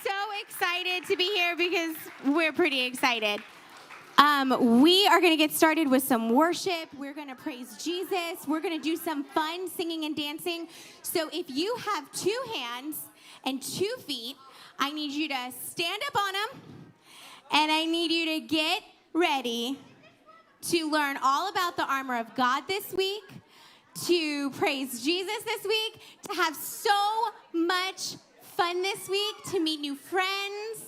so excited to be here because we're pretty excited. We are going to get started with some worship. We're going to praise Jesus. We're going to do some fun singing and dancing. So if you have 2 hands and 2 feet, I need you to stand up on them, and I need you to get ready to learn all about the armor of God this week, to praise Jesus this week, to have so much fun this week, to meet new friends.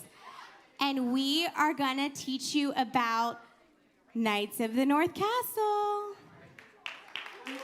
And we are going to teach you about Knights of the North Castle. Okay.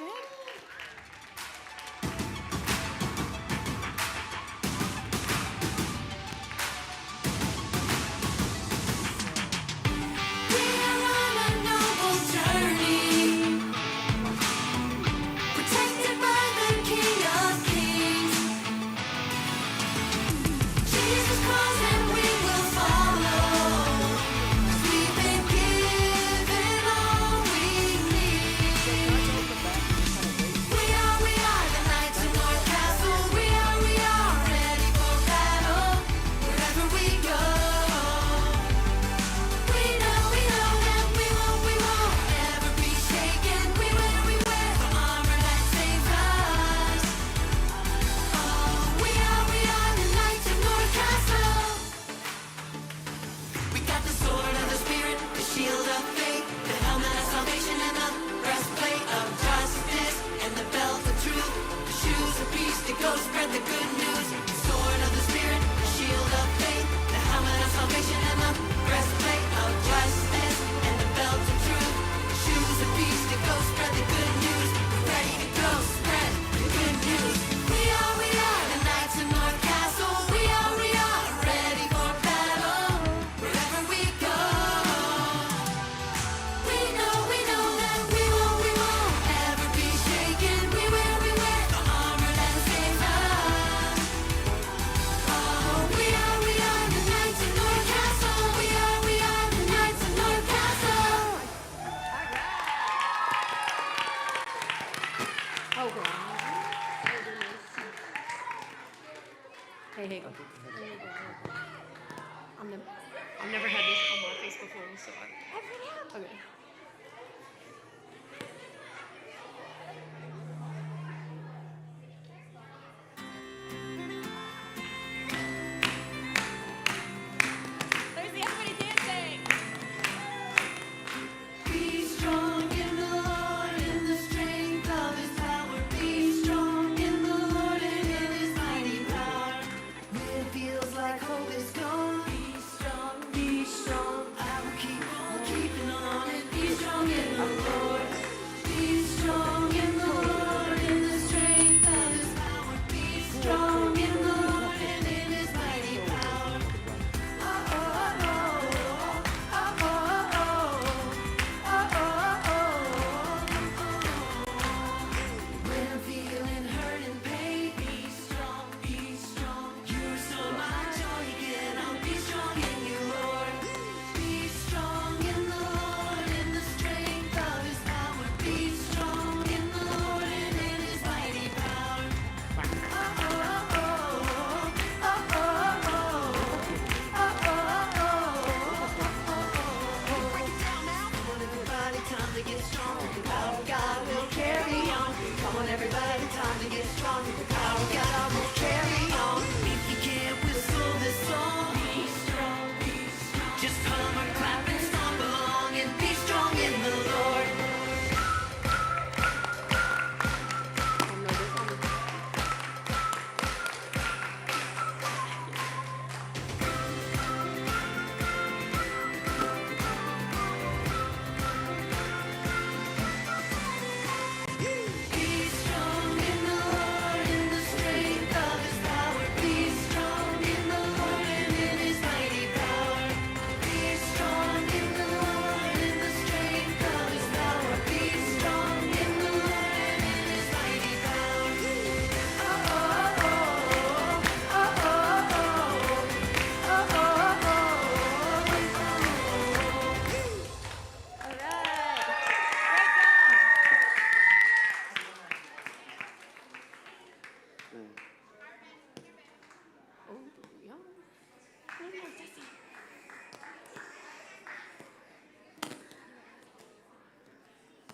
Hey. I've never had this on my face before, so okay. Be strong, you're so much, all you get on, be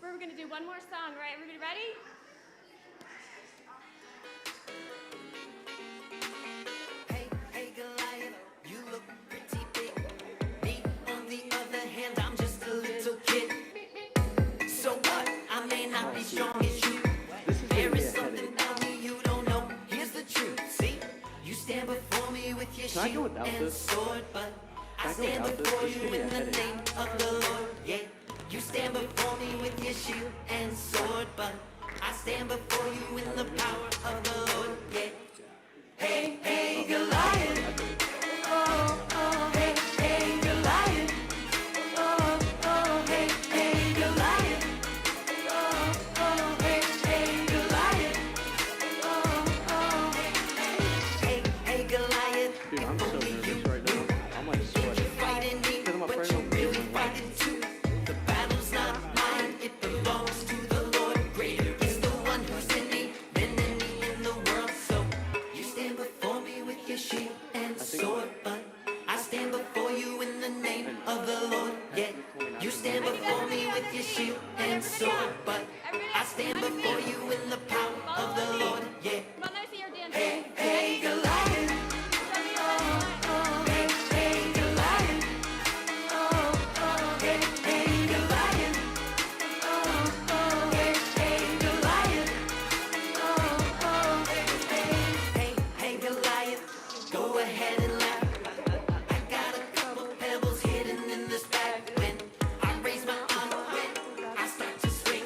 We're gonna do one more song, right? Everybody ready? Hey, hey, Goliath, you look pretty big. Me, on the other hand, I'm just a little kid. So what? I may not be strong as you. There is something about me you don't know. Here's the truth. See, you stand before me with your shield and sword, but I stand before you in the name of the Lord. Yeah, you stand before me with your shield and sword, but I stand before you in the power of the Lord. Yeah. Hey, hey, Goliath. Oh, oh, hey, hey, Goliath. Oh, oh, hey, hey, Goliath. Oh, oh, hey, hey, Goliath. Oh, oh, hey, hey, Goliath. Dude, I'm so nervous right now. I'm like Think you're sweating. fighting me, Because I'm but afraid you're I'm really losing. fighting too. The battle's not mine, it belongs to the Lord. Greater is the one who's in me than any in the world. So you stand before me with your shield and sword, but I stand before you in the name of the Lord. Yeah, you stand before me with your shield and sword, but I stand before you in the power of the Lord. Yeah. Come on, let me see your dance. Hey, hey, Goliath. Oh, oh, hey, hey, Goliath. Oh, oh, hey, hey, Goliath. Oh, oh, hey, hey, Goliath. Oh, oh, hey, hey, Goliath. Go ahead and laugh. I got a couple pebbles hidden in this bag. When I raise my arm, when I start to swing,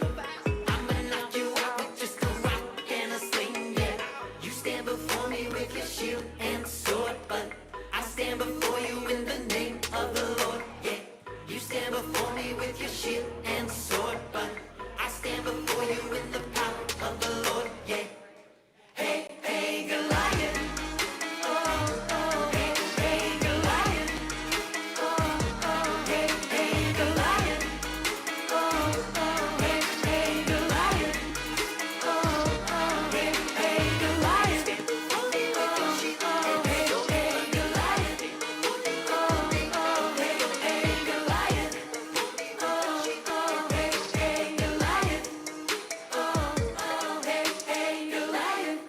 I'ma knock you out with just a rock and a sling. Yeah, you stand before me with your shield and sword, but I stand before you in the name of the Lord. Yeah, you stand before me with your shield and sword, but I stand before you in the power of the Lord. Yeah. Hey, hey, Goliath. Oh, oh, hey, hey, Goliath. Oh, oh, hey, hey, Goliath. Oh, oh, hey, hey, Goliath. Oh, oh, hey, hey, Goliath. Oh, oh, hey, hey, Goliath. Oh, oh, hey, hey, Goliath. Oh, oh, hey, hey, Goliath. Oh, oh, hey, hey, Goliath.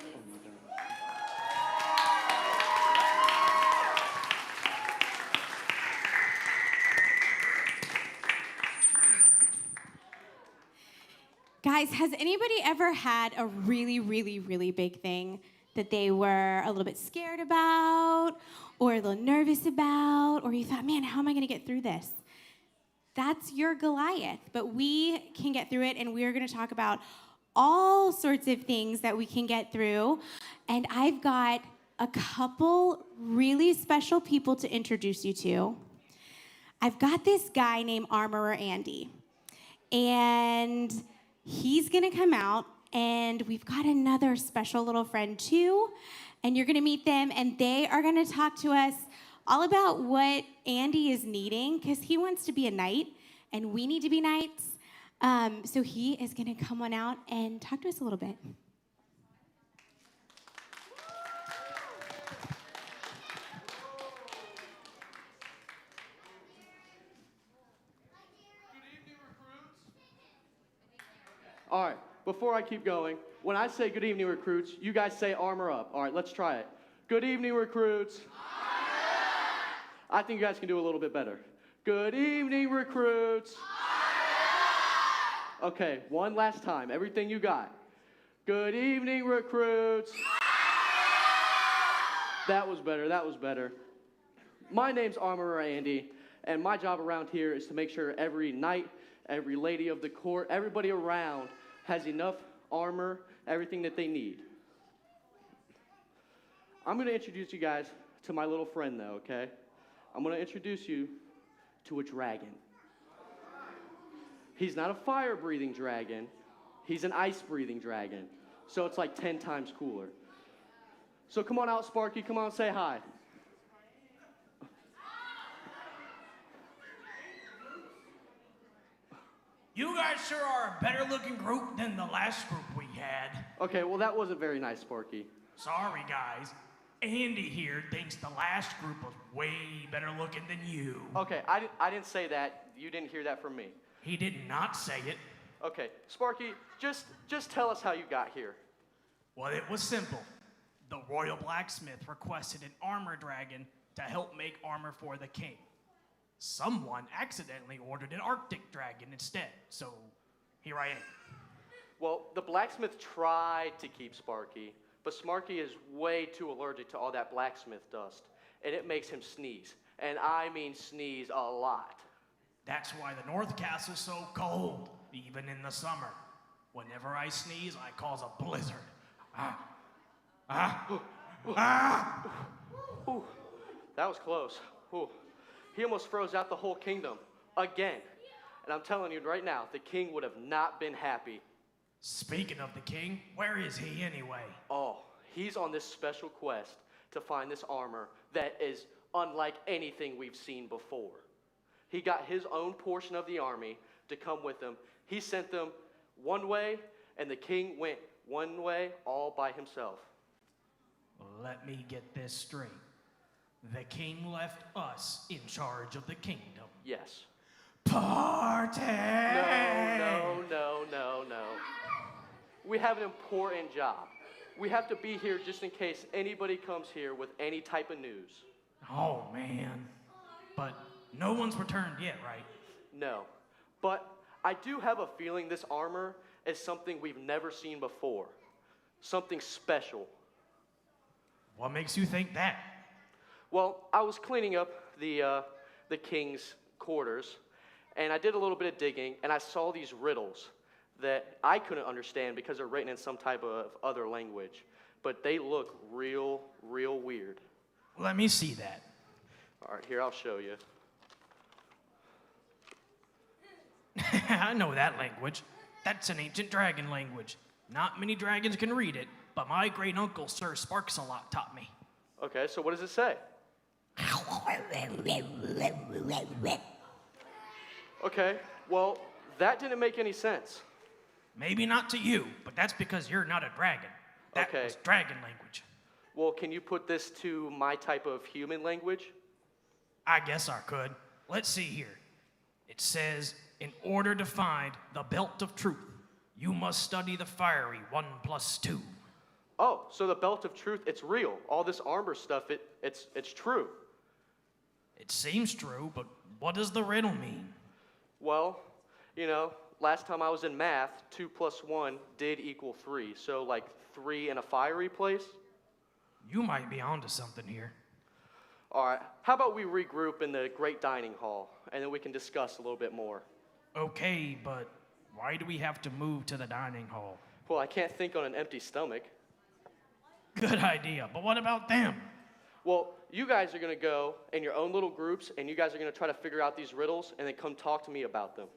Guys, has anybody ever had a really, really, really big thing that they were a little bit scared about or a little nervous about, or you thought, man, how am I going to get through this? That's your Goliath, but we can get through it, and we're going to talk about all sorts of things that we can get through. And I've got a couple really special people to introduce you to. I've got this guy named Armorer Andy, and he's gonna come out, and we've got another special little friend too, and you're gonna meet them, and they are gonna talk to us all about what Andy is needing, because he wants to be a knight, and we need to be knights. So he is gonna come on out and talk to us a little bit. All right, before I keep going, when I say good evening, recruits, you guys say armor up. All right, let's try it. Good evening, recruits. I think you guys can do a little bit better. Good evening, recruits. Okay, one last time. Everything you got. Good evening, recruits. That was better. That was better. My name's Armorer Andy, and my job around here is to make sure every knight, every lady of the court, everybody around has enough armor, everything that they need. I'm going to introduce you guys to my little friend, though, okay? I'm going to introduce you to a dragon. He's not a fire-breathing dragon. He's an ice-breathing dragon. So it's like 10 times cooler. So come on out, Sparky. Come on, say hi. You guys sure are a better looking group than the last group we had. Okay, well, that wasn't very nice, Sparky. Sorry, guys. Andy here thinks the last group was way better looking than you. Okay, I didn't say that. You didn't hear that from me. He did not say it. Okay, Sparky, just tell us how you got here. Well, it was simple. The royal blacksmith requested an armor dragon to help make armor for the king. Someone accidentally ordered an Arctic dragon instead, so here I am. Well, the blacksmith tried to keep Sparky, but Sparky is way too allergic to all that blacksmith dust, and it makes him sneeze. And I mean sneeze a lot. That's why the North Castle's so cold, even in the summer. Whenever I sneeze, I cause a blizzard. Ooh, that was close. Ooh. He almost froze out the whole kingdom again. And I'm telling you right now, the king would have not been happy. Speaking of the king, where is he anyway? Oh, he's on this special quest to find this armor that is unlike anything we've seen before. He got his own portion of the army to come with him. He sent them one way, and the king went one way all by himself. Let me get this straight. The king left us in charge of the kingdom. Yes. Party! No. We have an important job. We have to be here just in case anybody comes here with any type of news. Oh, man. But no one's returned yet, right? No. But I do have a feeling this armor is something we've never seen before. Something special. What makes you think that? Well, I was cleaning up the king's quarters, and I did a little bit of digging, and I saw these riddles that I couldn't understand because they're written in some type of other language. But they look real weird. Let me see that. All right, here, I'll show you. I know that language. That's an ancient dragon language. Not many dragons can read it, but my great uncle, Sir Sparks-a-Lot, taught me. Okay, so what does it say? Okay, well, that didn't make any sense. Maybe not to you, but that's because you're not a dragon. That Okay. was dragon language. Well, can you put this to my type of human language? I guess I could. Let's see here. It says, in order to find the belt of truth, you must study the fiery 1+2. Oh, so the belt of truth, it's real. All this armor stuff, it's true. It seems true, but what does the riddle mean? Well, last time I was in math, 2 + 1 did equal 3. So like 3 in a fiery place? You might be onto something here. All right, how about we regroup in the great dining hall, and then we can discuss a little bit more. Okay, but why do we have to move to the dining hall? Well, I can't think on an empty stomach. Good idea, but what about them? Well, you guys are going to go in your own little groups, and you guys are going to try to figure out these riddles, and then come talk to me about them.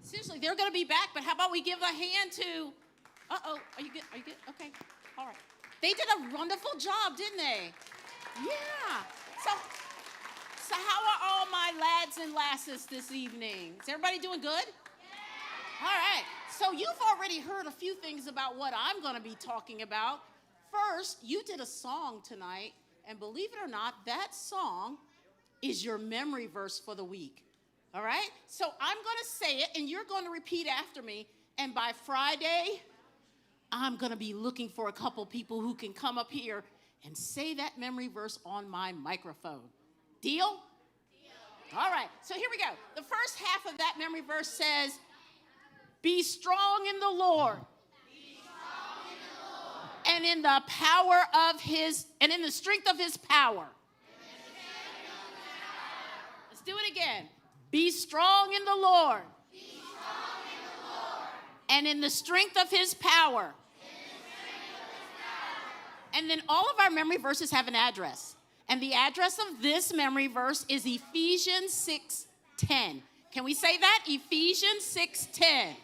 Seriously, they're going to be back, but how about we give a hand to... Uh-oh, are you good? Are you good? Okay, all right. They did a wonderful job, didn't they? Yeah. So how are all my lads and lasses this evening? Is everybody doing good? Yeah. All right. So you've already heard a few things about what I'm going to be talking about. First, you did a song tonight, and believe it or not, that song is your memory verse for the week. All right? So I'm going to say it, and you're going to repeat after me. And by Friday, I'm going to be looking for a couple people who can come up here and say that memory verse on my microphone. Deal? Deal. All right. So here we go. The first half of that memory verse says, be strong in the Lord. Be strong in the Lord. And in the power of his, and in the strength of his power. Let's do it again. Be strong in the Lord. Be strong in the Lord. And in the strength of his power. And then all of our memory verses have an address. And the address of this memory verse is Ephesians 6:10. Can we say that? Ephesians 6:10.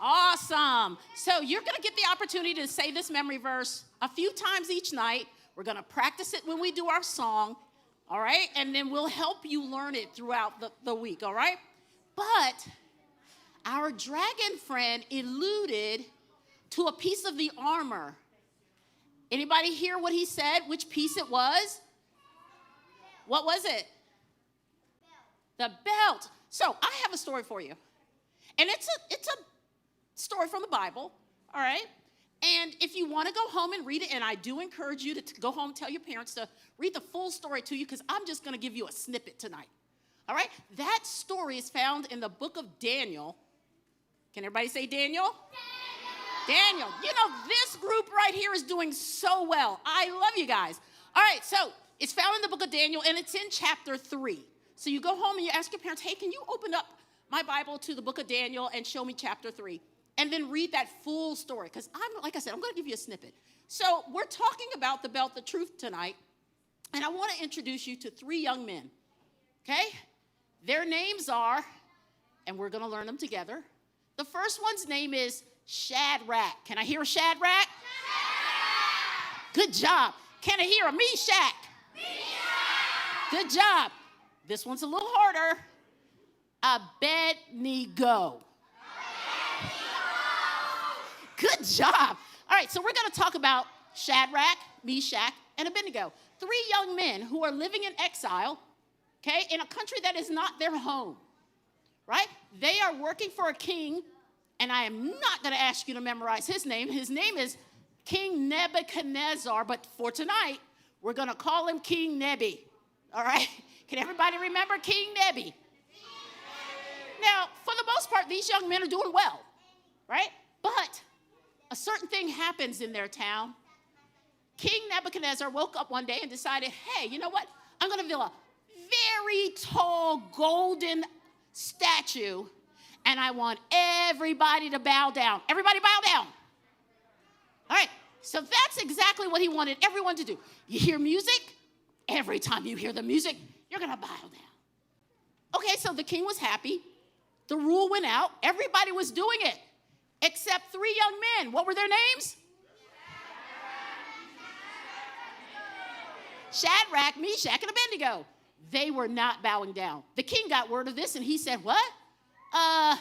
Awesome. So you're going to get the opportunity to say this memory verse a few times each night. We're going to practice it when we do our song. all right? And then we'll help you learn it throughout the week, all right? But our dragon friend alluded to a piece of the armor. Anybody hear what he said? Which piece it was? What was it? The belt. So I have a story for you. And it's a story from the Bible, all right? And if you want to go home and read it, and I do encourage you to go home and tell your parents to read the full story to you, because I'm just going to give you a snippet tonight, all right? That story is found in the book of Daniel. Can everybody say Daniel? Daniel. You know, this group right here is doing so well. I love you guys. All right, so it's found in the book of Daniel, and it's in chapter 3. So you go home and you ask your parents, hey, can you open up my Bible to the book of Daniel and show me chapter 3? And then read that full story, because like I said, I'm going to give you a snippet. So we're talking about the belt of truth tonight, and I want to introduce you to 3 young men, okay? Their names are, and we're going to learn them together. The first one's name is Shadrach. Can I hear a Shadrach? Good job. Can I hear a Meshach? Good job. This one's a little harder. Abednego. Good job. All right, so we're going to talk about Shadrach, Meshach, and Abednego. 3 young men who are living in exile, okay, in a country that is not their home, right? They are working for a king, and I am not going to ask you to memorize his name. His name is King Nebuchadnezzar, but for tonight, we're going to call him King Nebi, all right? Can everybody remember King Nebi? Now, for the most part, these young men are doing well, right? But a certain thing happens in their town. King Nebuchadnezzar woke up one day and decided, hey, you know what? I'm going to build a very tall golden statue, and I want everybody to bow down. Everybody bow down. All right, so that's exactly what he wanted everyone to do. You hear music? Every time you hear the music, you're going to bow down. Okay, so the king was happy. The rule went out. Everybody was doing it, except 3 young men. What were their names? Shadrach, Meshach, and Abednego. They were not bowing down. The king got word of this, and he said, what? I'm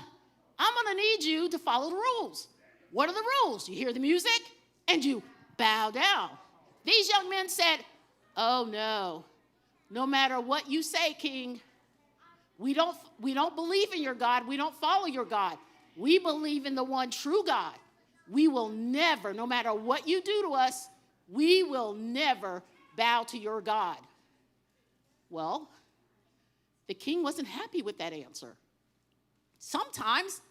going to need you to follow the rules. What are the rules? You hear the music, and you bow down. These young men said, oh, no. No matter what you say, king, we don't believe in your God. We don't follow your God. We believe in the one true God. We will never, no matter what you do to us, we will never bow to your God. Well, the king wasn't happy with that answer. Sometimes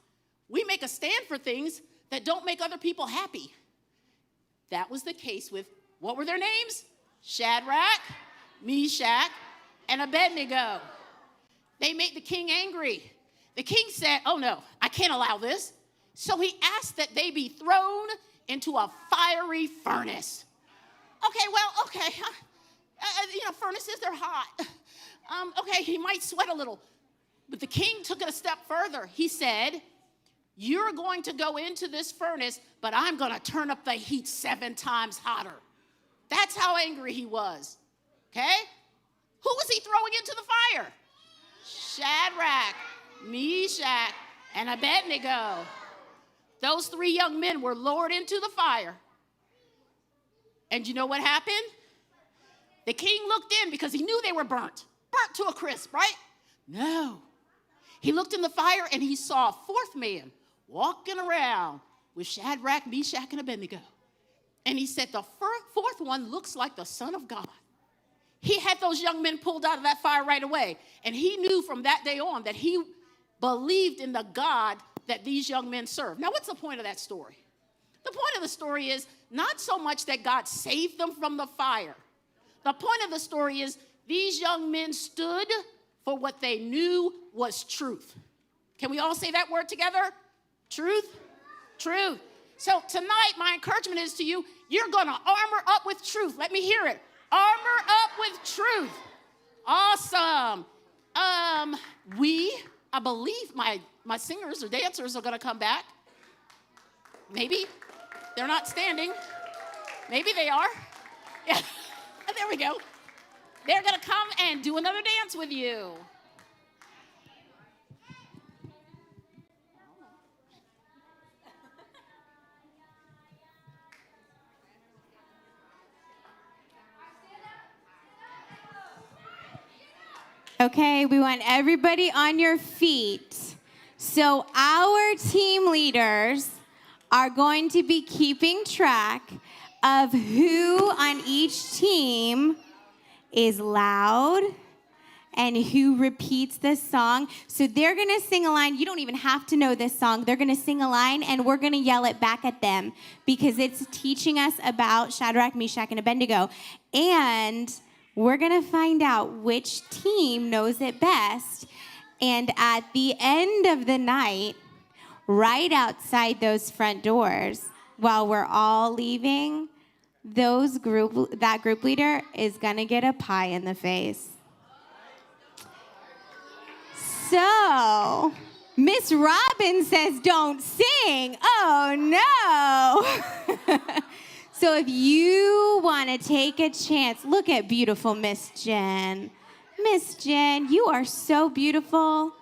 we make a stand for things that don't make other people happy. That was the case with, what were their names? Shadrach, Meshach, and Abednego. They made the king angry. The king said, oh no, I can't allow this. So he asked that they be thrown into a fiery furnace. Okay. Furnaces, they're hot. Okay, he might sweat a little. But the king took it a step further. He said, you're going to go into this furnace, but I'm going to turn up the heat 7 times hotter. That's how angry he was. Okay? Who was he throwing into the fire? Shadrach, Meshach, and Abednego. Those 3 young men were lowered into the fire. And you know what happened? The king looked in because he knew they were burnt to a crisp, right? No. He looked in the fire and he saw a 4th man walking around with Shadrach, Meshach, and Abednego. And he said, the 4th one looks like the Son of God. He had those young men pulled out of that fire right away. And he knew from that day on that he believed in the God that these young men served. Now, what's the point of that story? The point of the story is not so much that God saved them from the fire. The point of the story is these young men stood for what they knew was truth. Can we all say that word together? Truth? Truth. So tonight, my encouragement is to you, you're going to armor up with truth. Let me hear it. Armor up with truth. Awesome. I believe my singers or dancers are going to come back. Maybe. They're not standing. Maybe they are. Yeah. There we go. They're going to come and do another dance with you. Okay, we want everybody on your feet. So our team leaders are going to be keeping track of who on each team is loud and who repeats this song. So they're going to sing a line. You don't even have to know this song. They're going to sing a line, and we're going to yell it back at them because it's teaching us about Shadrach, Meshach, and Abednego. And we're going to find out which team knows it best. And at the end of the night, right outside those front doors, while we're all leaving, that group leader is going to get a pie in the face. So, Miss Robin says don't sing. Oh, no. So if you want to take a chance, look at beautiful Miss Jen. Miss Jen, you are so beautiful.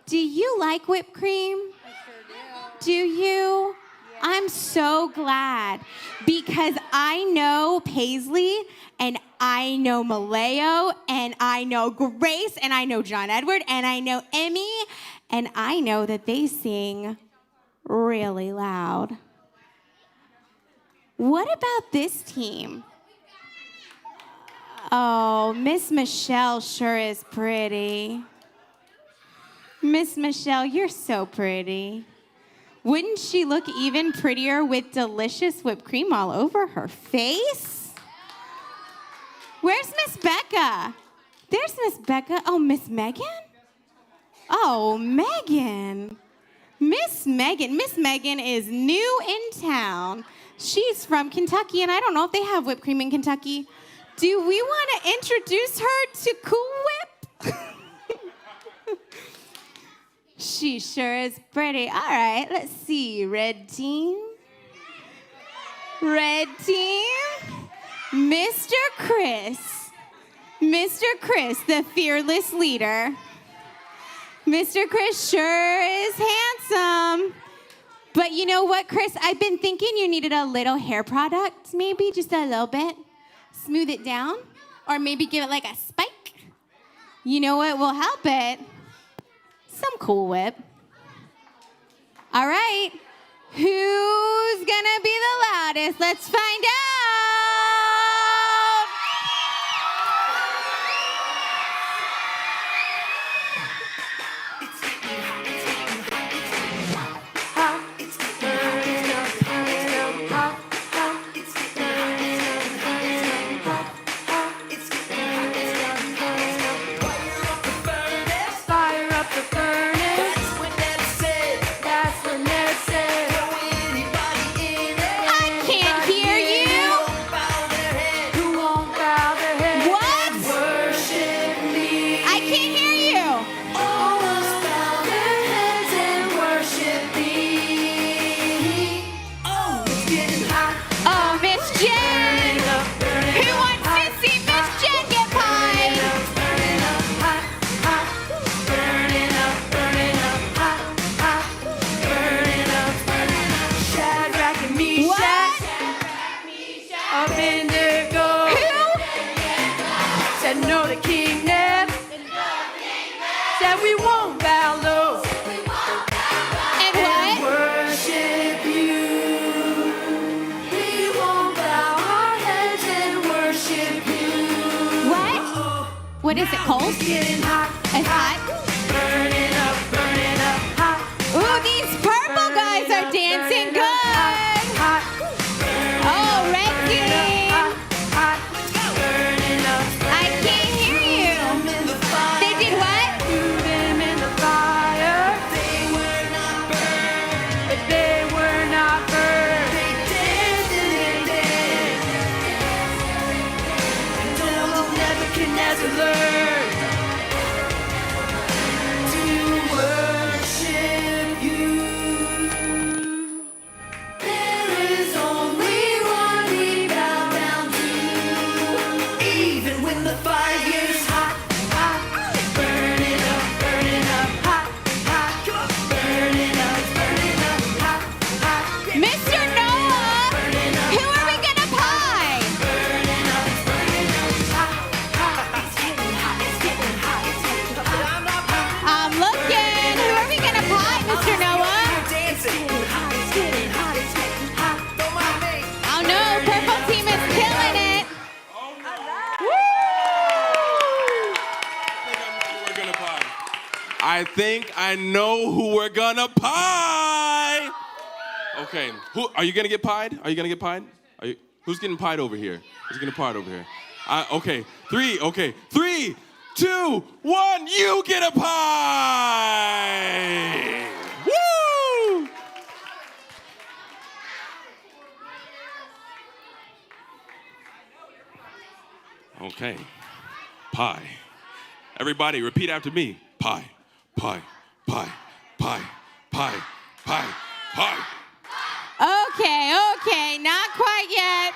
Do you like whipped cream? I sure do. Do you? Yeah. I'm so glad because I know Paisley and I know Maleo and I know Grace and I know John Edward and I know Emmy and I know that they sing really loud. What about this team? Oh, Miss Michelle sure is pretty. Miss Michelle, you're so pretty. Wouldn't she look even prettier with delicious whipped cream all over her face? Where's Miss Becca? There's Miss Becca. Oh, Miss Megan? Oh, Megan. Miss Megan. Miss Megan is new in town. She's from Kentucky, and I don't know if they have whipped cream in Kentucky. Do we want to introduce her to Cool Whip? She sure is pretty. All right, let's see. Red team. Red team. Mr. Chris. Mr. Chris, the fearless leader. Mr. Chris sure is handsome. But you know what, Chris? I've been thinking you needed a little hair product, maybe just a little bit. Smooth it down, or maybe give it like a spike. You know what will help it? Some Cool Whip. All right, who's gonna be the loudest? Let's find out. Fire up the furnace. That's when they're said. I can't hear you. Who won't bow their head? What? Worship me. I can't hear you. All must bow their heads and worship me. Oh, it's getting hot. Oh, Miss Jen. Burning up, burning Who up, wants hot. to see Miss Jen get pie? Burning up, hot, hot. Burning up, hot, hot. Burning up. Shadrach and Meshach. Abednego. Who? Said no to King Neb. Said we won't bow low And and what? worship you. We won't bow our heads and worship you. What? What is it, cold? It's getting hot. It's hot? Burning up, hot. Ooh, these purple guys are dancing good. Hot. Oh, red team. Hot. Burning up. I can't hear you. They did what? Threw them in the fire. They were not burned. If they were not burned, they danced and they danced. Until Nebuchadnezzar learned. think I know who we're gonna pie. Okay, are you gonna get pied? Are you gonna get pied? Who's getting pied over here? Who's getting pied over here? Okay, three, 2, 1, you get a pie! Woo! Okay, pie. Everybody, repeat after me. Pie, pie, pie, pie, pie, pie, pie. Okay, not quite yet.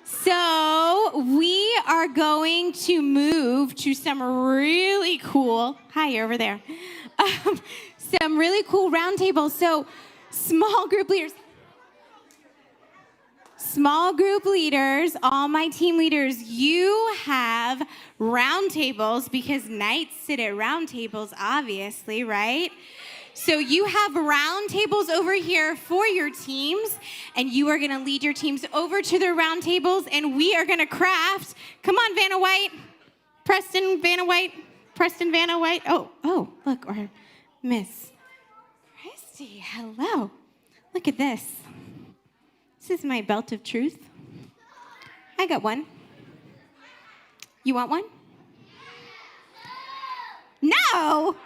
So we are going to move to some really cool, hi over there, some really cool round tables. So small group leaders, all my team leaders, you have round tables because knights sit at round tables, obviously, right? So you have round tables over here for your teams, and you are going to lead your teams over to the round tables, and we are going to craft. Come on, Vanna White. Preston Vanna White. Oh, look, or Miss Christy. Hello. Look at this. This is my belt of truth. I got one. You want one? No.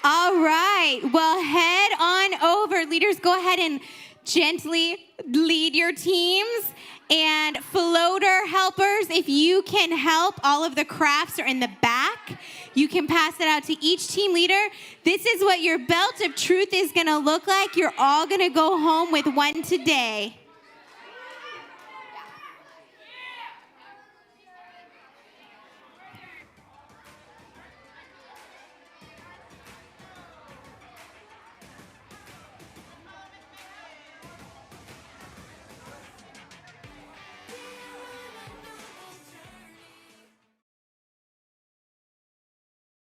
All right, well, head on over. Leaders, go ahead and gently lead your teams. And floater helpers, if you can help, all of the crafts are in the back. You can pass it out to each team leader. This is what your belt of truth is gonna look like. You're all gonna go home with one today.